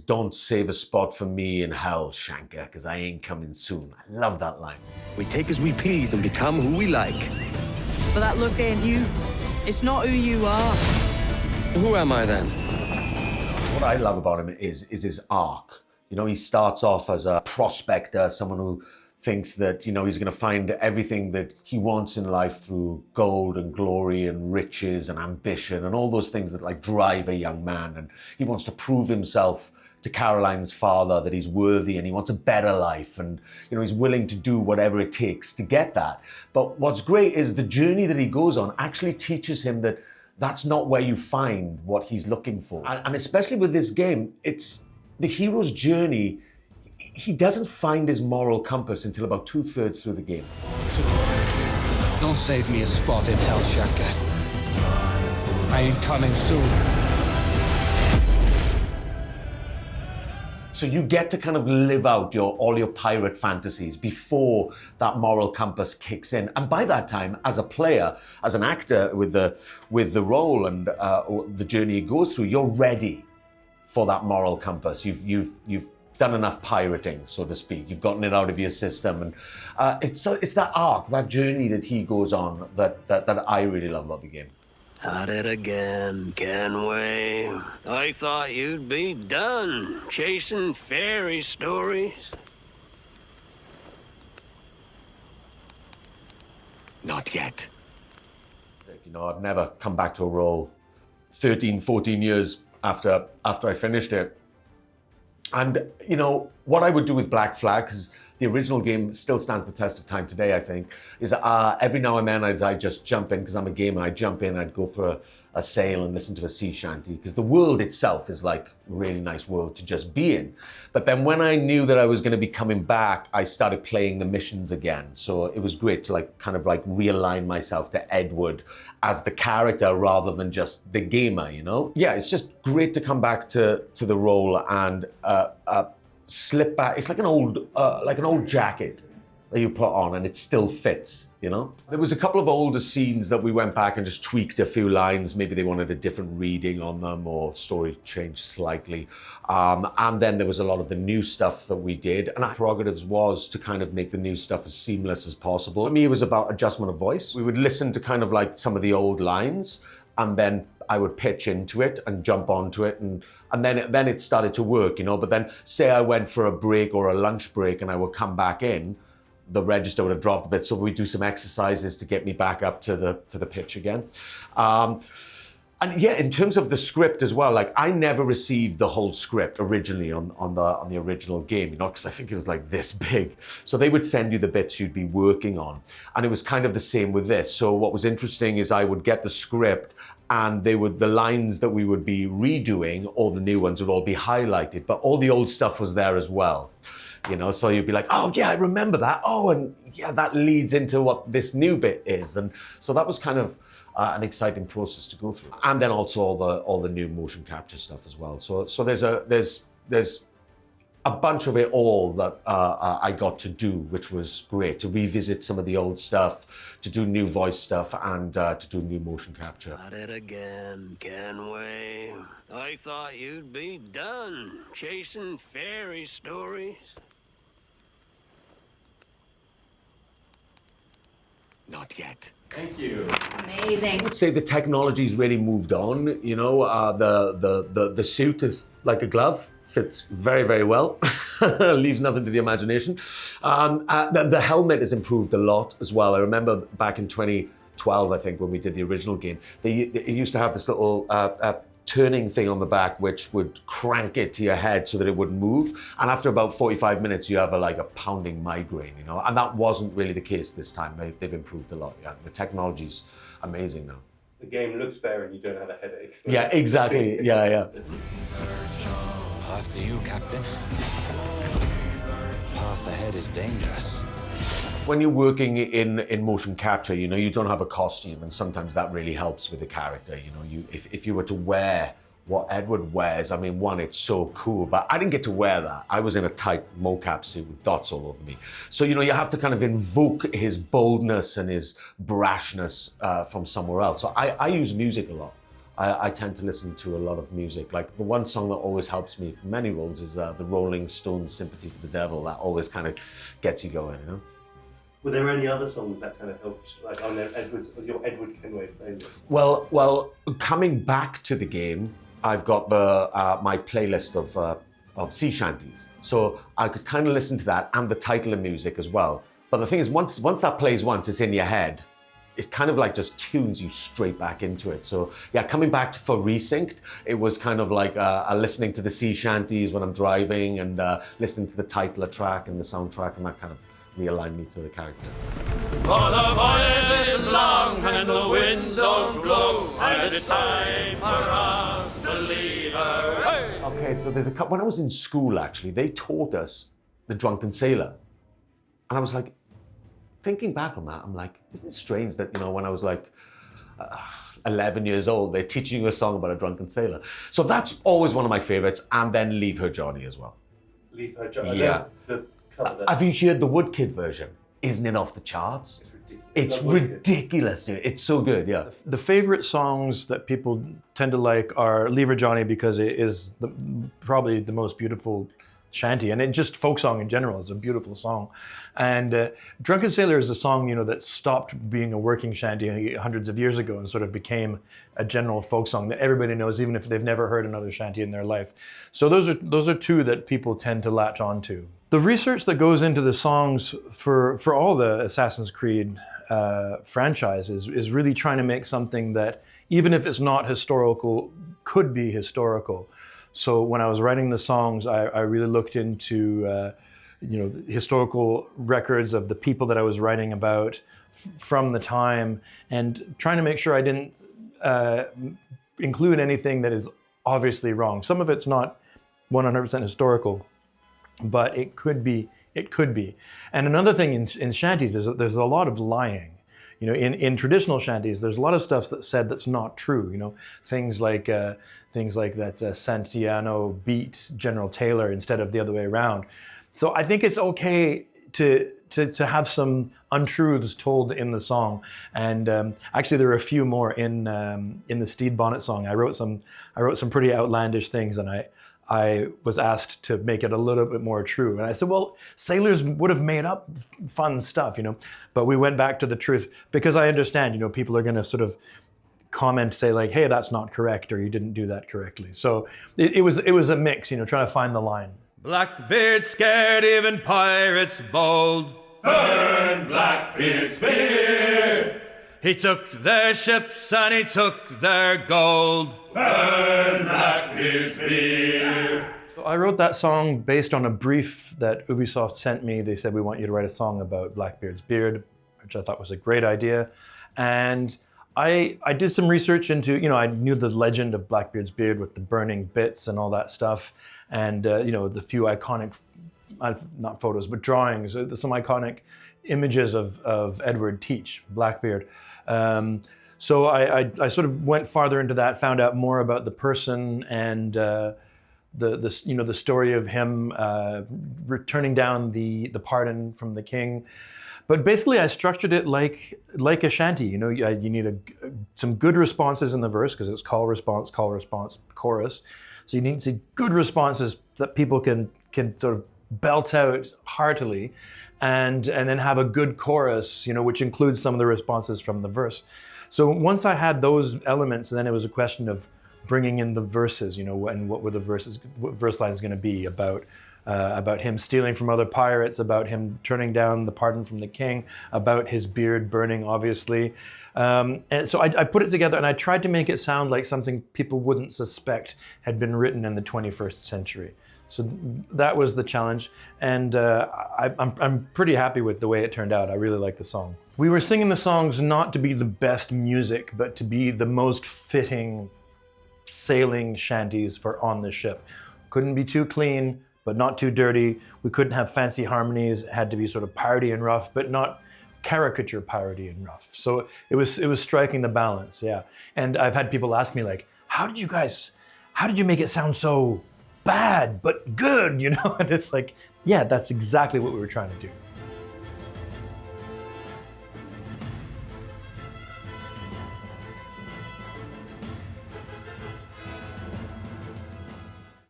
"Don't save a spot for me in hell, Shanker, because I ain't coming soon." I love that line. We take as we please and become who we like. But that look ain't you. It's not who you are. Who am I then? What I love about him is his arc. You know, he starts off as a prospector, someone who thinks that, you know, he's going to find everything that he wants in life through gold and glory and riches and ambition and all those things that like drive a young man. And he wants to prove himself to Caroline's father that he's worthy and he wants a better life. And, you know, he's willing to do whatever it takes to get that. But what's great is the journey that he goes on actually teaches him that that's not where you find what he's looking for. And especially with this game, it's the hero's journey. He doesn't find his moral compass until about 2/3 through the game. Don't save me a spot in hell, Shanker. I ain't coming soon. So you get to kind of live out all your pirate fantasies before that moral compass kicks in. And by that time, as a player, as an actor with the role and the journey it goes through, you're ready for that moral compass. You've done enough pirating, so to speak. You've gotten it out of your system, and it's that arc, that journey that he goes on that I really love about the game. At it again, Kenway. I thought you'd be done chasing fairy stories. Not yet. You know, I've never come back to a role 13, 14 years after I finished it. And, you know, what I would do with Black Flag, because the original game still stands the test of time today, I think, is every now and then as I just jump in, because I'm a gamer, I'd jump in, I'd go for a sail and listen to a sea shanty, because the world itself is like a really nice world to just be in. But then when I knew that I was going to be coming back, I started playing the missions again. So it was great to like kind of like realign myself to Edward as the character rather than just the gamer, you know? Yeah, it's just great to come back to the role and slip back. It's like an old jacket that you put on and it still fits, you know? There was a couple of older scenes that we went back and just tweaked a few lines. Maybe they wanted a different reading on them or story changed slightly. And then there was a lot of the new stuff that we did. And our prerogatives was to kind of make the new stuff as seamless as possible. For me, it was about adjustment of voice. We would listen to kind of like some of the old lines and then I would pitch into it and jump onto it and then it started to work, you know? But then say I went for a break or a lunch break and I would come back in, the register would have dropped a bit, so we'd do some exercises to get me back up to the pitch again. And yeah, in terms of the script as well, like I never received the whole script originally on the original game, you know, because I think it was like this big. So they would send you the bits you'd be working on, and it was kind of the same with this. So what was interesting is I would get the script, and the lines that we would be redoing, all the new ones would all be highlighted, but all the old stuff was there as well. You know, so you'd be like, oh yeah, I remember that. Oh, and yeah, that leads into what this new bit is. And so that was kind of an exciting process to go through. And then also all the new motion capture stuff as well. So there's a bunch of it all that I got to do, which was great, to revisit some of the old stuff, to do new voice stuff, and to do new motion capture. At it again, Kenway. I thought you'd be done chasing fairy stories. Not yet. Thank you. Amazing. I would say the technology's really moved on. You know, the suit is like a glove. Fits very, very well. Leaves nothing to the imagination. The helmet has improved a lot as well. I remember back in 2012, I think, when we did the original game, they used to have this little turning thing on the back which would crank it to your head so that it wouldn't move. And after about 45 minutes, you have a pounding migraine, you know? And that wasn't really the case this time. They've improved a lot, yeah. The technology's amazing now. The game looks better and you don't have a headache. Yeah, exactly, yeah. After you, Captain. Path ahead is dangerous. When you're working in motion capture, you know, you don't have a costume, and sometimes that really helps with the character. You know, if you were to wear what Edward wears, I mean, one, it's so cool, but I didn't get to wear that. I was in a tight mocap suit with dots all over me. So, you know, you have to kind of invoke his boldness and his brashness from somewhere else. So I use music a lot. I tend to listen to a lot of music. Like the one song that always helps me for many roles is the Rolling Stones' "Sympathy for the Devil." That always kind of gets you going, you know. Were there any other songs that kind of helped, like on your Edward Kenway playlist? Well, coming back to the game, I've got my playlist of sea shanties, so I could kind of listen to that and the title of music as well. But the thing is, once that plays once, it's in your head. It kind of like just tunes you straight back into it. So yeah, coming back for Resynced, it was kind of like listening to the sea shanties when I'm driving and listening to the title of track and the soundtrack, and that kind of realigned me to the character. For the voyage is long and the winds don't blow, and it's time for us to leave her. Hey! Okay, so there's when I was in school, actually, they taught us The Drunken Sailor. And I was like, thinking back on that, I'm like, isn't it strange that, you know, when I was like 11 years old, they're teaching you a song about a drunken sailor. So that's always one of my favorites. And then Leave Her Johnny as well. Leave Her Johnny. Yeah. Have you heard the Woodkid version? Isn't it off the charts? It's ridiculous, dude. It's so good, yeah. The favorite songs that people tend to like are Leave Her Johnny, because it is probably the most beautiful shanty, and it just folk song in general is a beautiful song. And Drunken Sailor is a song, you know, that stopped being a working shanty hundreds of years ago and sort of became a general folk song that everybody knows, even if they've never heard another shanty in their life. So those are two that people tend to latch on to. The research that goes into the songs for all the Assassin's Creed franchise is really trying to make something that, even if it's not historical, could be historical. So when I was writing the songs, I really looked into historical records of the people that I was writing about from the time, and trying to make sure I didn't include anything that is obviously wrong. Some of it's not 100% historical, but it could be. And another thing in shanties is that there's a lot of lying. You know, in traditional shanties, there's a lot of stuff that's said that's not true. You know, things like that Santiano beat General Taylor instead of the other way around. So I think it's okay to have some untruths told in the song. And actually, there are a few more in the Steed Bonnet song. I wrote some pretty outlandish things, and I was asked to make it a little bit more true. And I said, well, sailors would have made up fun stuff, you know, but we went back to the truth, because I understand, you know, people are going to sort of comment, say like, hey, that's not correct, or you didn't do that correctly. So it was a mix, you know, trying to find the line. Blackbeard scared even pirates bold. Burn Blackbeard's beard. He took their ships and he took their gold. Burn Blackbeard's beard. I wrote that song based on a brief that Ubisoft sent me. They said, we want you to write a song about Blackbeard's beard, which I thought was a great idea. And I did some research into, you know, I knew the legend of Blackbeard's beard with the burning bits and all that stuff. And, you know, the few iconic, not photos, but drawings, some iconic images of Edward Teach, Blackbeard. So I sort of went farther into that, found out more about the person and the story of him returning down the pardon from the king. But basically, I structured it like a shanty. You know, you need some good responses in the verse, because it's call, response, chorus. So you need some good responses that people can sort of belt out heartily, and then have a good chorus, you know, which includes some of the responses from the verse. So once I had those elements, then it was a question of bringing in the verses, you know, and what verse lines going to be about him stealing from other pirates, about him turning down the pardon from the king, about his beard burning, obviously. And so I put it together, and I tried to make it sound like something people wouldn't suspect had been written in the 21st century. So that was the challenge, and I'm pretty happy with the way it turned out. I really like the song. We were singing the songs not to be the best music, but to be the most fitting sailing shanties for on the ship. Couldn't be too clean, but not too dirty. We couldn't have fancy harmonies. It had to be sort of piratey and rough, but not caricature piratey and rough. So it was striking the balance, yeah. And I've had people ask me like, how did you make it sound so bad but good, you know? And it's like, yeah, that's exactly what we were trying to do.